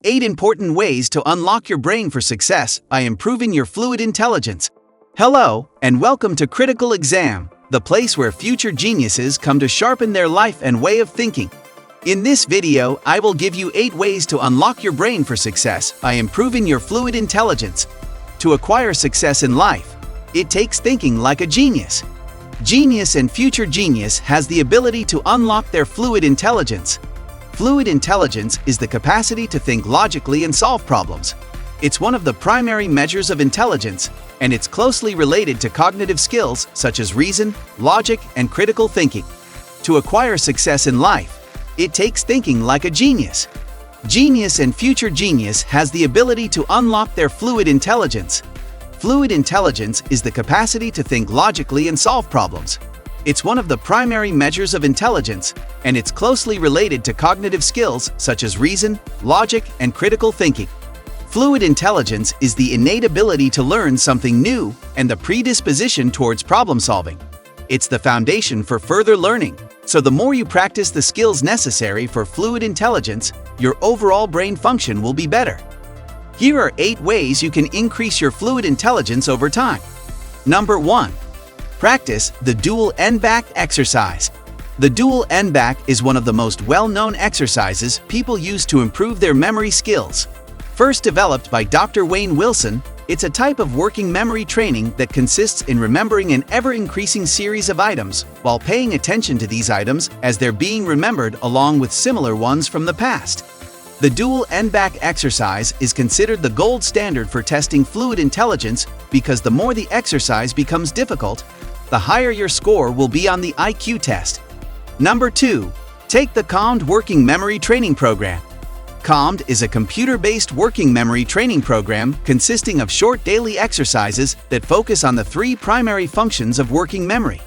8 important ways to unlock your brain for success by improving your fluid intelligence. Hello, and welcome to Critical Xzam, the place where future geniuses come to sharpen their life and way of thinking. In this video, I will give you 8 ways to unlock your brain for success by improving your fluid intelligence. To acquire success in life, it takes thinking like a genius. Genius and future genius has the ability to unlock their fluid intelligence. Fluid intelligence is the capacity to think logically and solve problems. It's one of the primary measures of intelligence, and it's closely related to cognitive skills such as reason, logic, and critical thinking. To acquire success in life, it takes thinking like a genius. Genius and future genius has the ability to unlock their fluid intelligence. Fluid intelligence is the capacity to think logically and solve problems. It's one of the primary measures of intelligence, and it's closely related to cognitive skills such as reason, logic, and critical thinking. Fluid intelligence is the innate ability to learn something new and the predisposition towards problem solving. It's the foundation for further learning, so the more you practice the skills necessary for fluid intelligence, your overall brain function will be better. Here are 8 ways you can increase your fluid intelligence over time. Number 1. Practice the dual end-back exercise. The dual end-back is one of the most well-known exercises people use to improve their memory skills. First developed by Dr. Wayne Wilson, it's a type of working memory training that consists in remembering an ever-increasing series of items while paying attention to these items as they're being remembered along with similar ones from the past. The dual end-back exercise is considered the gold standard for testing fluid intelligence because the more the exercise becomes difficult, the higher your score will be on the IQ test. Number 2. Take the Calmed Working Memory Training Program. Calmed is a computer-based working memory training program consisting of short daily exercises that focus on the 3 primary functions of working memory: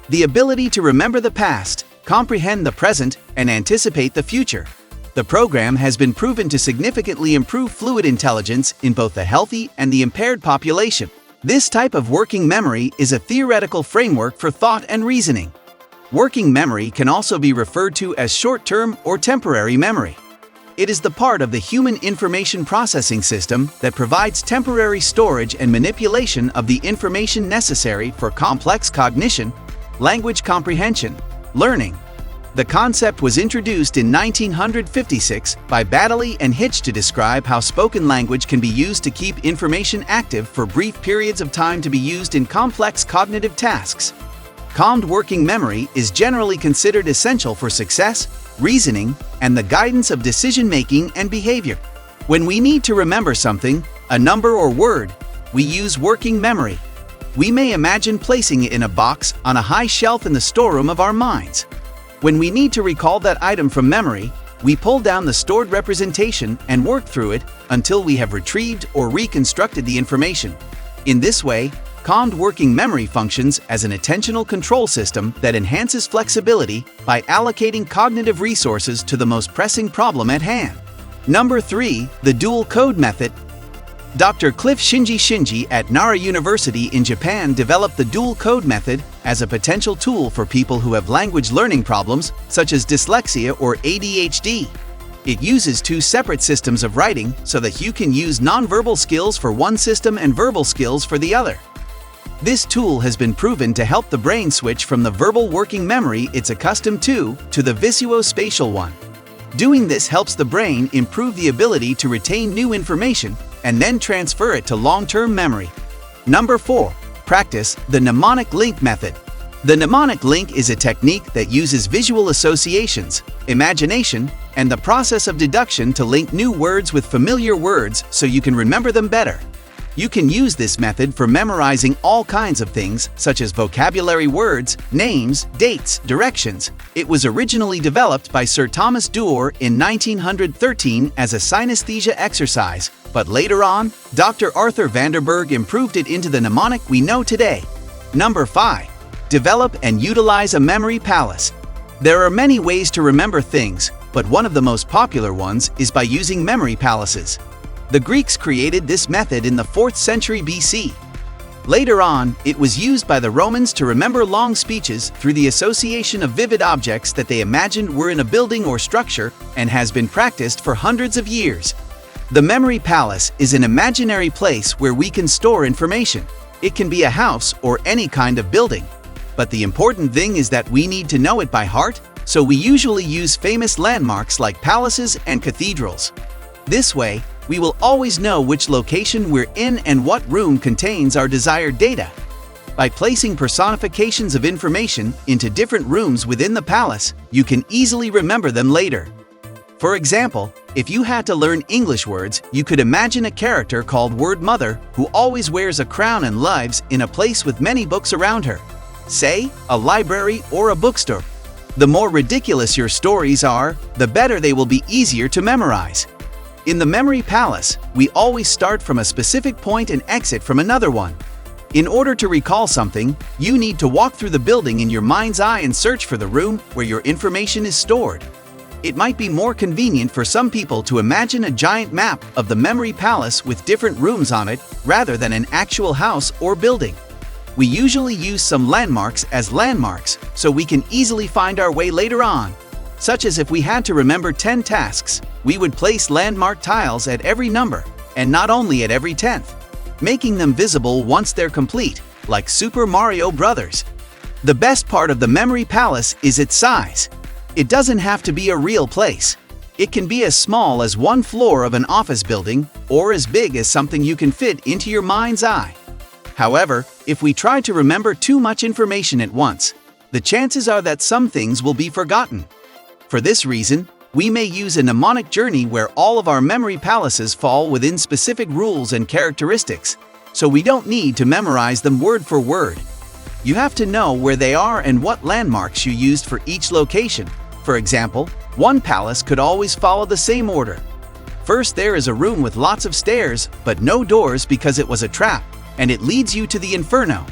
the ability to remember the past, comprehend the present, and anticipate the future. The program has been proven to significantly improve fluid intelligence in both the healthy and the impaired population. This type of working memory is a theoretical framework for thought and reasoning. Working memory can also be referred to as short-term or temporary memory. It is the part of the human information processing system that provides temporary storage and manipulation of the information necessary for complex cognition, language comprehension, learning. The concept was introduced in 1956 by Baddeley and Hitch to describe how spoken language can be used to keep information active for brief periods of time to be used in complex cognitive tasks. Calmed working memory is generally considered essential for success, reasoning, and the guidance of decision-making and behavior. When we need to remember something, a number or word, we use working memory. We may imagine placing it in a box on a high shelf in the storeroom of our minds. When we need to recall that item from memory, we pull down the stored representation and work through it until we have retrieved or reconstructed the information. In this way, calmed working memory functions as an attentional control system that enhances flexibility by allocating cognitive resources to the most pressing problem at hand. Number 3. The dual code method. Dr. Cliff Shinji at Nara University in Japan developed the dual code method as a potential tool for people who have language learning problems such as dyslexia or ADHD. It uses 2 separate systems of writing so that you can use nonverbal skills for one system and verbal skills for the other. This tool has been proven to help the brain switch from the verbal working memory it's accustomed to the visuospatial one. Doing this helps the brain improve the ability to retain new information and then transfer it to long-term memory. Number 4. Practice the mnemonic link method. The mnemonic link is a technique that uses visual associations, imagination, and the process of deduction to link new words with familiar words so you can remember them better. You can use this method for memorizing all kinds of things such as vocabulary words, names, dates, directions. It was originally developed by Sir Thomas Dewar in 1913 as a synesthesia exercise, but later on, Dr. Arthur Vanderburg improved it into the mnemonic we know today. Number 5. Develop and utilize a memory palace. There are many ways to remember things, but one of the most popular ones is by using memory palaces. The Greeks created this method in the 4th century BC. Later on, it was used by the Romans to remember long speeches through the association of vivid objects that they imagined were in a building or structure, and has been practiced for hundreds of years. The memory palace is an imaginary place where we can store information. It can be a house or any kind of building. But the important thing is that we need to know it by heart, so we usually use famous landmarks like palaces and cathedrals. This way, we will always know which location we're in and what room contains our desired data. By placing personifications of information into different rooms within the palace, you can easily remember them later. For example, if you had to learn English words, you could imagine a character called Word Mother who always wears a crown and lives in a place with many books around her. Say, a library or a bookstore. The more ridiculous your stories are, the better they will be easier to memorize. In the memory palace, we always start from a specific point and exit from another one. In order to recall something, you need to walk through the building in your mind's eye and search for the room where your information is stored. It might be more convenient for some people to imagine a giant map of the memory palace with different rooms on it rather than an actual house or building. We usually use some landmarks as landmarks so we can easily find our way later on. Such as if we had to remember 10 tasks, we would place landmark tiles at every number, and not only at every 10th, making them visible once they're complete, like Super Mario Bros. The best part of the memory palace is its size. It doesn't have to be a real place. It can be as small as one floor of an office building, or as big as something you can fit into your mind's eye. However, if we try to remember too much information at once, the chances are that some things will be forgotten. For this reason, we may use a mnemonic journey where all of our memory palaces fall within specific rules and characteristics, so we don't need to memorize them word for word. You have to know where they are and what landmarks you used for each location. For example, one palace could always follow the same order. First, there is a room with lots of stairs, but no doors because it was a trap, and it leads you to the inferno.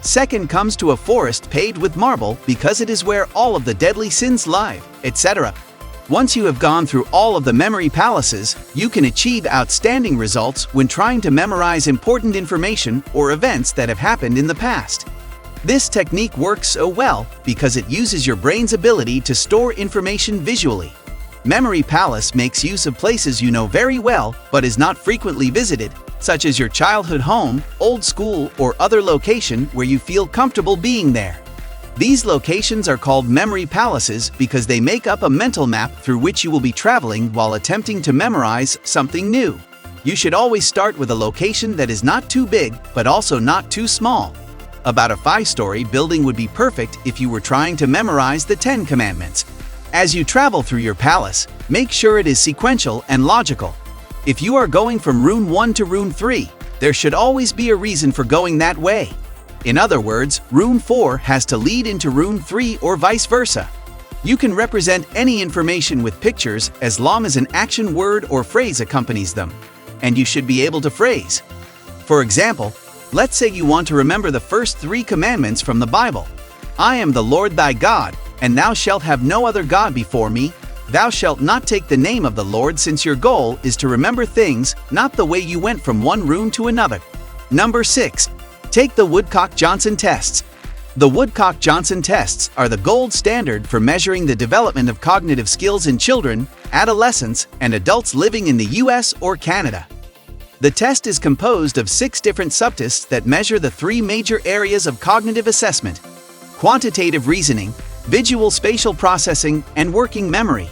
Second comes to a forest paved with marble because it is where all of the deadly sins lie, etc. Once you have gone through all of the memory palaces, you can achieve outstanding results when trying to memorize important information or events that have happened in the past. This technique works so well because it uses your brain's ability to store information visually. Memory palace makes use of places you know very well but is not frequently visited, such as your childhood home, old school, or other location where you feel comfortable being there. These locations are called memory palaces because they make up a mental map through which you will be traveling while attempting to memorize something new. You should always start with a location that is not too big but also not too small. About a 5-story building would be perfect if you were trying to memorize the 10 Commandments. As you travel through your palace, make sure it is sequential and logical. If you are going from room 1 to room 3, there should always be a reason for going that way. In other words, room 4 has to lead into room 3 or vice versa. You can represent any information with pictures as long as an action word or phrase accompanies them, and you should be able to phrase. For example, let's say you want to remember the first 3 commandments from the Bible. I am the Lord thy God, and thou shalt have no other God before me. Thou shalt not take the name of the Lord, since your goal is to remember things, not the way you went from one room to another. Number 6. Take the Woodcock-Johnson tests. The Woodcock-Johnson tests are the gold standard for measuring the development of cognitive skills in children, adolescents, and adults living in the US or Canada. The test is composed of 6 different subtests that measure the 3 major areas of cognitive assessment: quantitative reasoning, visual spatial processing, and working memory.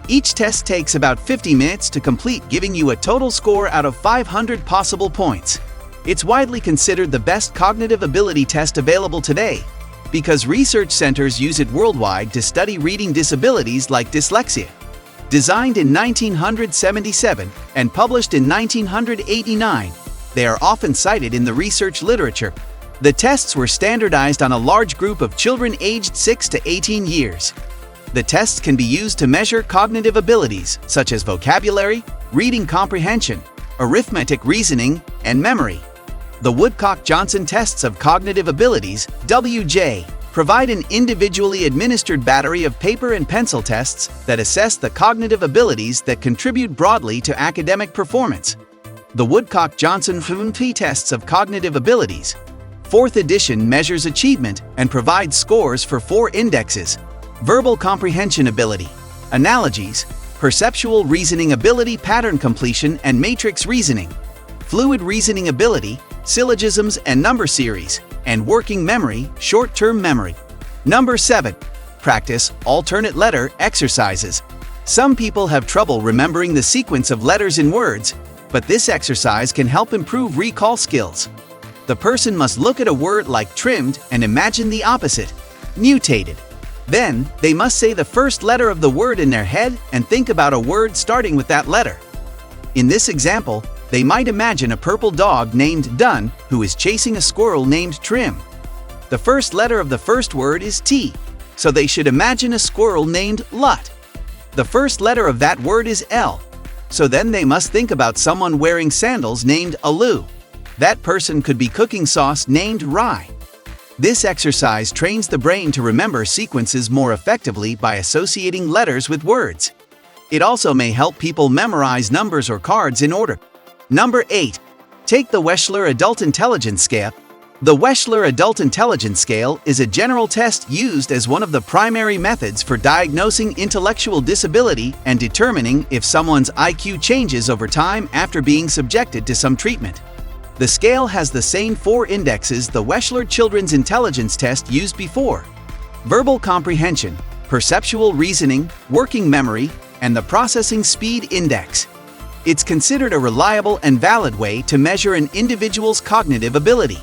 Each test takes about 50 minutes to complete, giving you a total score out of 500 possible points. It's widely considered the best cognitive ability test available today because research centers use it worldwide to study reading disabilities like dyslexia. Designed in 1977 and published in 1989, they are often cited in the research literature. The tests were standardized on a large group of children aged 6 to 18 years. The tests can be used to measure cognitive abilities such as vocabulary, reading comprehension, arithmetic reasoning, and memory. The Woodcock-Johnson tests of cognitive abilities, WJ, provide an individually administered battery of paper and pencil tests that assess the cognitive abilities that contribute broadly to academic performance. The Woodcock-Johnson FUNT tests of cognitive abilities, 4th edition, measures achievement and provides scores for 4 indexes: verbal comprehension ability, analogies, perceptual reasoning ability, pattern completion, and matrix reasoning, fluid reasoning ability, syllogisms and number series, and working memory, short-term memory. Number 7. Practice alternate letter exercises. Some people have trouble remembering the sequence of letters in words, but this exercise can help improve recall skills. The person must look at a word like trimmed and imagine the opposite, mutated. Then, they must say the first letter of the word in their head and think about a word starting with that letter. In this example, they might imagine a purple dog named Dun who is chasing a squirrel named Trim. The first letter of the first word is T, so they should imagine a squirrel named Lut. The first letter of that word is L, so then they must think about someone wearing sandals named Alu. That person could be cooking sauce named Rye. This exercise trains the brain to remember sequences more effectively by associating letters with words. It also may help people memorize numbers or cards in order. Number 8. Take the Weschler Adult Intelligence Scale. The Weschler Adult Intelligence Scale is a general test used as one of the primary methods for diagnosing intellectual disability and determining if someone's IQ changes over time after being subjected to some treatment. The scale has the same 4 indexes the Weschler Children's Intelligence Test used before: verbal comprehension, perceptual reasoning, working memory, and the processing speed index. It's considered a reliable and valid way to measure an individual's cognitive ability.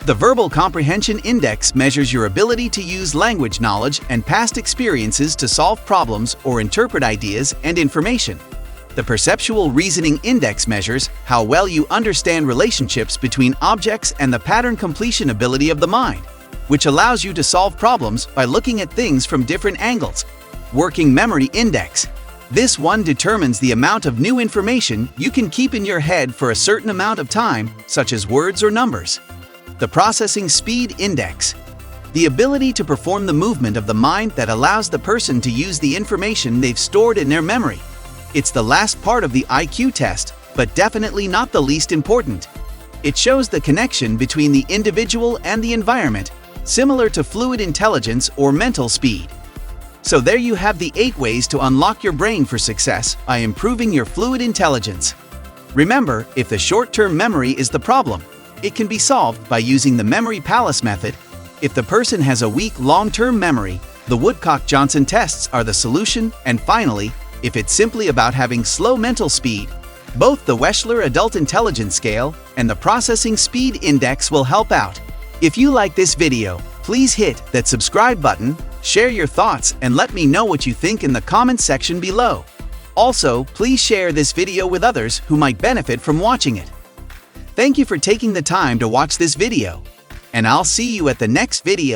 The Verbal Comprehension Index measures your ability to use language knowledge and past experiences to solve problems or interpret ideas and information. The Perceptual Reasoning Index measures how well you understand relationships between objects and the pattern completion ability of the mind, which allows you to solve problems by looking at things from different angles. Working Memory Index. This one determines the amount of new information you can keep in your head for a certain amount of time, such as words or numbers. The Processing Speed Index. The ability to perform the movement of the mind that allows the person to use the information they've stored in their memory. It's the last part of the IQ test, but definitely not the least important. It shows the connection between the individual and the environment, similar to fluid intelligence or mental speed. So there you have the 8 ways to unlock your brain for success by improving your fluid intelligence. Remember, if the short-term memory is the problem, it can be solved by using the Memory Palace method. If the person has a weak long-term memory, the Woodcock-Johnson tests are the solution. And finally, if it's simply about having slow mental speed, both the Weschler Adult Intelligence Scale and the Processing Speed Index will help out. If you like this video, please hit that subscribe button, share your thoughts, and let me know what you think in the comments section below. Also, please share this video with others who might benefit from watching it. Thank you for taking the time to watch this video, and I'll see you at the next video.